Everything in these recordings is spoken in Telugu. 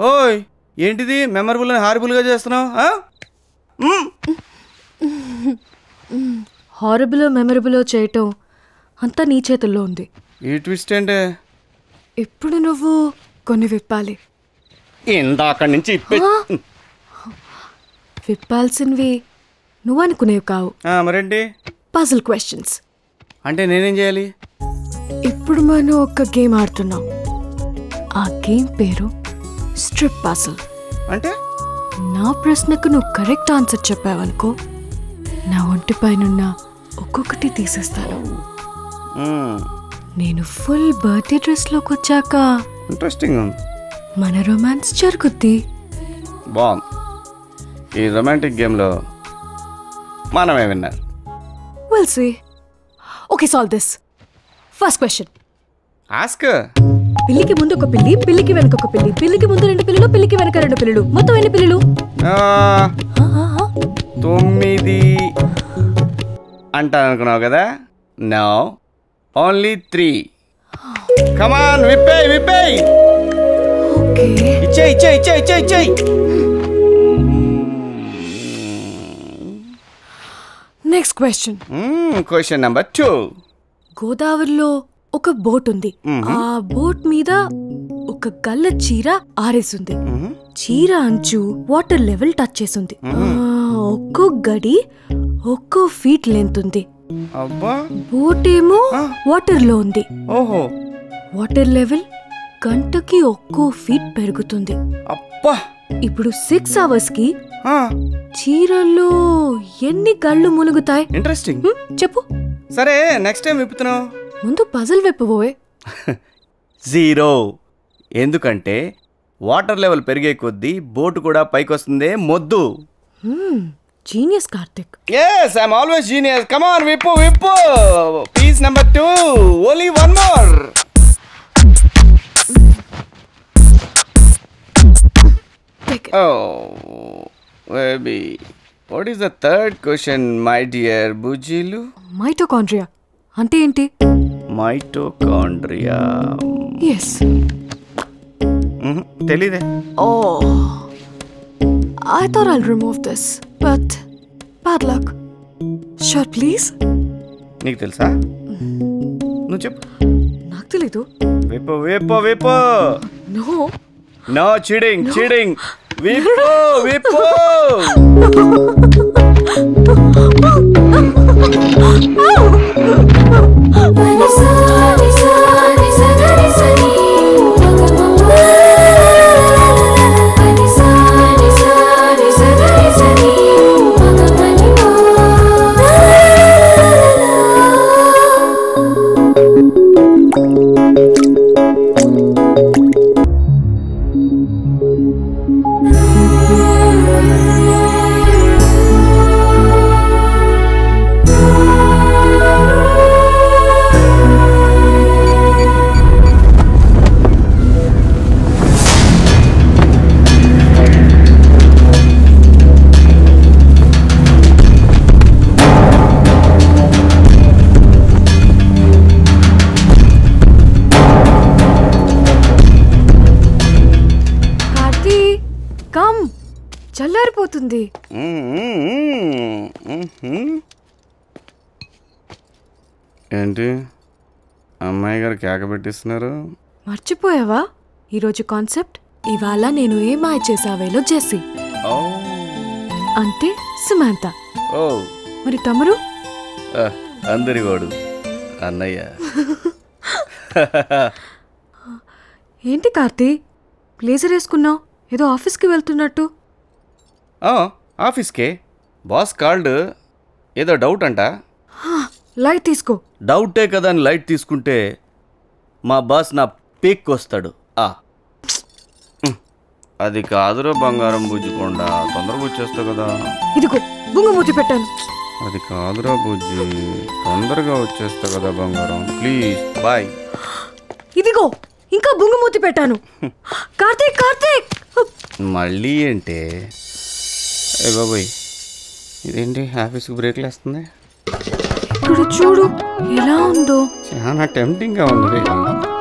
ఓయ్ ఏంటిది మెమరబుల్ అని హారబుల్గా చేస్తున్నావు? హారబుల్ మెమరబుల్ చేయటం అంతా నీ చేతుల్లో ఉంది. ఈ ట్విస్ట్ ఏంటే? ఇప్పుడు నువ్వు కొన్ని విప్పాలి. అక్కడి నుంచి విప్పాల్సినవి నువ్వు అనుకునేవి కావు. మరేంటి? Puzzle questions. అంటే నేనేం చేయాలి? ఇప్పుడు మనం ఒక గేమ్ ఆడుతున్నాం. ఆ గేమ్ పేరు స్ట్రిప్ పజిల్. అంటే నా ప్రశ్నకు నువ్వు కరెక్ట్ ఆన్సర్ చెప్పావనుకో, నా ఒంటి పైన ఒక్కొక్కటి తీసేస్తాను. నేను ఫుల్ బర్త్డే డ్రెస్లోకి వచ్చాక ఇంట్రెస్టింగ్ మన రొమాన్స్ జరుగుద్ది. బాగుంది. ఈ రొమాంటిక్ గేమ్లో మనమే విన్నారు. We'll see. Okay, solve this. First question. Ask. పిల్లికి ముందు ఒక పిల్లి, పిల్లికి వెనక ఒక పిల్లి, పిల్లికి ముందు 2 పిల్లులు, పిల్లికి వెనక 2 పిల్లులు, మొత్తం ఎన్ని పిల్లులు? 9 అంటాను అనుకున్నావు కదా. No, only 3. కమాన్, విప్పేయ్. ఇచ్చేయ్. Next question. Question number 2. గోదావరిలో ఒక బోట్ ఉంది. ఆ బోట్ మీద ఒక గల్ల చీర ఆరేసింది. చీర అంచు వాటర్ లెవెల్ టచ్ చేసింది. ఒక్కో గడి ఒక్కో ఫీట్ లెంత్ ఉంది. బోట్ ఏమో వాటర్ లో ఉంది. వాటర్ లెవెల్ గంటకి ఒక్కో ఫీట్ పెరుగుతుంది. ఇప్పుడు 6 hours కి చీరలో ఎన్ని గళ్ళు మునుగుతాయి? ఇంట్రెస్టింగ్. చెప్పు. సరే, నెక్స్ట్ టైం విప్పుతున్నావు. ముందు పజిల్ విప్పబోయే. 0. ఎందుకంటే వాటర్ లెవెల్ పెరిగే కొద్దీ బోట్ కూడా పైకి వస్తుంది. మొద్దు. Genius Karthik. Yes, I'm always genius. Come on, whip. Piece number 2. Only one more. Oh, baby. What is the third question, my dear Bujilu? Mitochondria అంటే ఏంటి? మైటోకాండ్రియా. Yes. తెలీదే. Oh, I thought I'll remove this, but bad luck. Sure, please. నీకు తెలుసా? నువ్వు చెప్పు. నాకు తెలీదు. విప్పు. No, cheating. విప్పు. చల్లారిపోతుంది. ఏంటి అమ్మాయి గారు కేక పెట్టిస్తున్నారు? మర్చిపోయావా ఈరోజు కాన్సెప్ట్? ఇవాళ నేను ఏ మాయ చేసావేలో జెస్సీ అంటే సుమాంత. మరి తమరు? అందరి వాడు అన్నయ్య. ఏంటి కార్తీ బ్లేజర్ వేసుకున్నావు? ఏదో ఆఫీస్కి వెళ్తున్నట్టు. ఆఫీస్కే. Boss called. ఏదో డౌట్ అంట. లైట్ తీసుకో. డౌటే కదా అని లైట్ తీసుకుంటే మా బాస్ నా పీక్ వస్తాడు. అది కాదురా బంగారం బుజ్జికొండ, తొందరగా వచ్చేస్తావు కదా. ఇదిగో బుంగమూతి పెట్టాను. అది కాదురా బుజ్జి, తొందరగా వచ్చేస్తావు కదా బంగారం, ప్లీజ్ బాయ్. ఇదిగో ఇంకా బుంగమూతి పెట్టాను. కార్తీక్ మళ్ళీ ఏంటే? ఏ బాబోయ్, ఇదేంటి ఆఫీస్కి బ్రేక్లు వేస్తుంది? ఇక్కడ చూడు ఎలా ఉందో. చాలా టెంప్టింగ్గా ఉంది.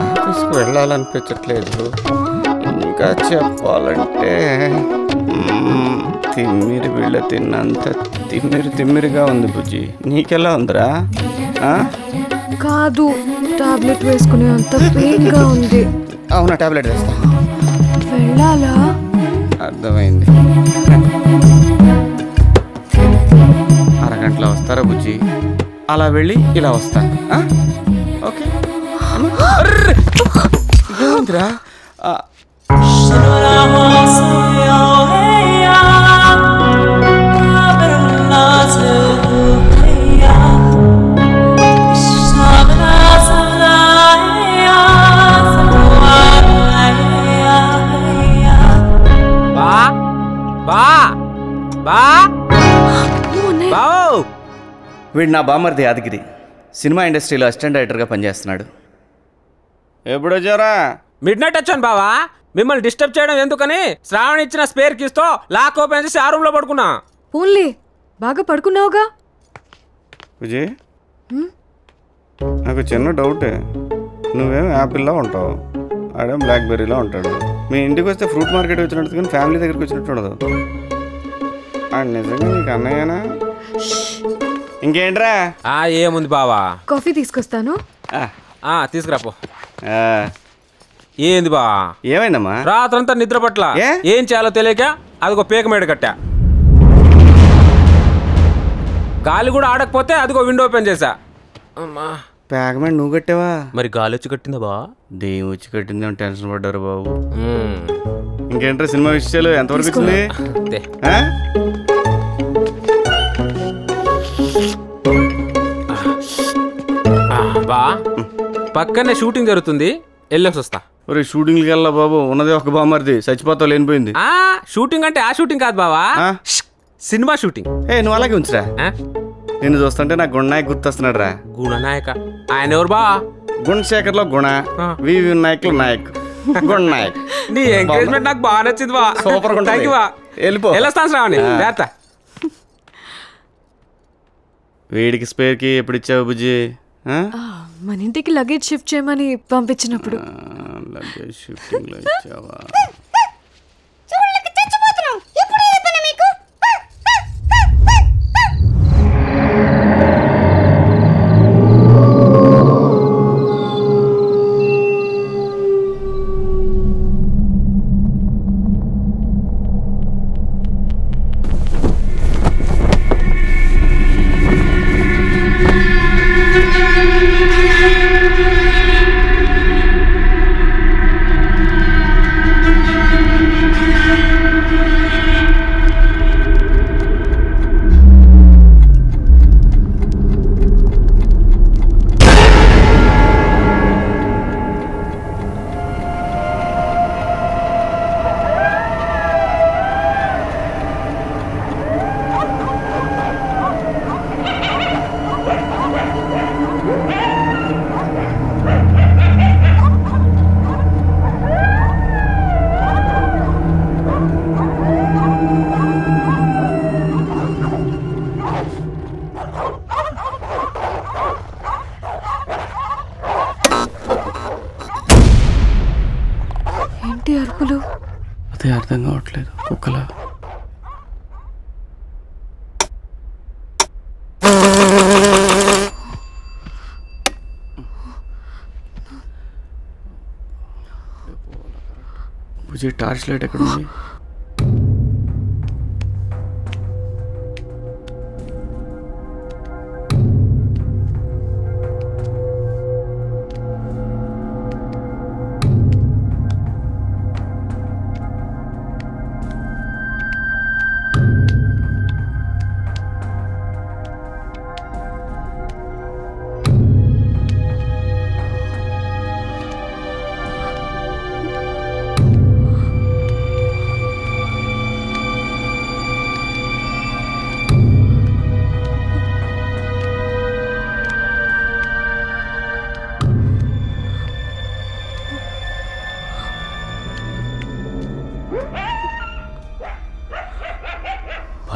ఆఫీస్కి వెళ్ళాలనిపించట్లేదు. ఇంకా చెప్పాలంటే తిమ్మిరి వీళ్ళ తిన్నంత తిమ్మిరిగా ఉంది బుజ్జి. నీకెలా ఉందిరా? కాదు, టాబ్లెట్ వేసుకునే అంత పెయిన్ గా ఉంది. అవునా, టాబ్లెట్ వేస్తా. వెళ్ళాలా? అర్థమైంది. అరగంటలో వస్తారా బుజ్జి? అలా వెళ్ళి ఇలా వస్తా. ఓకే. ఏముందిరా? వీడు నా బామర్ది యాదగిరి. సినిమా ఇండస్ట్రీలో అసిస్టెంట్ డైరెక్టర్గా పనిచేస్తున్నాడు. ఎప్పుడు వచ్చారా? మిడ్ నైట్ వచ్చాను బావా. మిమ్మల్ని డిస్టర్బ్ చేయడం ఎందుకని శ్రావణ్ ఇచ్చిన స్పేర్ కీస్తో లాక్ ఓపెన్ చేసి ఆ రూమ్లో పడుకున్నా. ఓన్లీ బాగా పడుకున్నావుగా? విజయ్, నాకు చిన్న డౌటే. నువ్వేం యాపిల్లా ఉంటావు, ఆడేం బ్లాక్బెర్రీలా ఉంటాడు. మీ ఇంటికి వస్తే ఫ్రూట్ మార్కెట్ వచ్చినట్టు కానీ ఫ్యామిలీ దగ్గరికి వచ్చినట్టు ఉండదు. నిజంగా నీకు అన్నయ్యనా? ఇంకేంట్రా? ఏముంది బావా, కాఫీ తీసుకొస్తాను. తీసుకురాపో. ఏంది బా? ఏమైందమ్మా? రాత్రంతా నిద్ర పట్ల ఏం చేయాలో తెలియక అదిగో పేక మేడ కట్టా. గాలి కూడా ఆడకపోతే అదిగో విండో ఓపెన్ చేసా. పేకమేడ నువ్వు కట్టావా? మరి గాలి వచ్చి కట్టిందా బా? దేని వచ్చి కట్టింది అని టెన్షన్ పడ్డారు బాబు. ఇంకేంట్రా సినిమా విషయాలు ఎంతవరకు వచ్చింది? బా పక్కనే షూటింగ్ జరుగుతుంది, వెళ్ళేసి వస్తా. ఒరే షూటింగ్కి వెళ్ళా బాబు, ఉన్నదే ఒక బామర్ది, చచ్చిపోతావు లేనిపోయింది. షూటింగ్ అంటే ఆ షూటింగ్ కాదు బావా, సినిమా షూటింగ్. నువ్వు అలాగే ఉంచురా. నిన్ను చూస్తుంటే నాకు గుణనాయక్ గుర్తొస్తున్నాడు రా. గుణనాయక? ఆయన ఎవరు బా? గుణశేఖర్ లో గుణ, వినాయక్ లో నాయక్, గుణనాయక్. నీ ఎంకరేజ్మెంట్ నాకు బాగా నచ్చింది బా. సూపర్ గా వెళ్ళిపో. వెళ్ళొస్తాను శ్రావణి. జాగ్రత్త. వీడికి స్పేర్ కి ఎప్పుడు ఇచ్చావు బుజ్జి? మన ఇంటికి లగేజ్ షిఫ్ట్ చేయమని పంపించినప్పుడు. లగేజ్ షిఫ్టింగ్ లో ఇచ్చావా? అరుపులు అదే అర్థం కావట్లేదు. కుక్కలా బుజ్జి, టార్చ్ లైట్ ఎక్కడ ఉంది?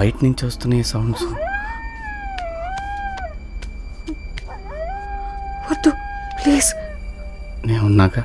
బయట నుంచి వస్తున్నాయి సౌండ్స్. వద్దు ప్లీజ్, నేను ఉన్నాక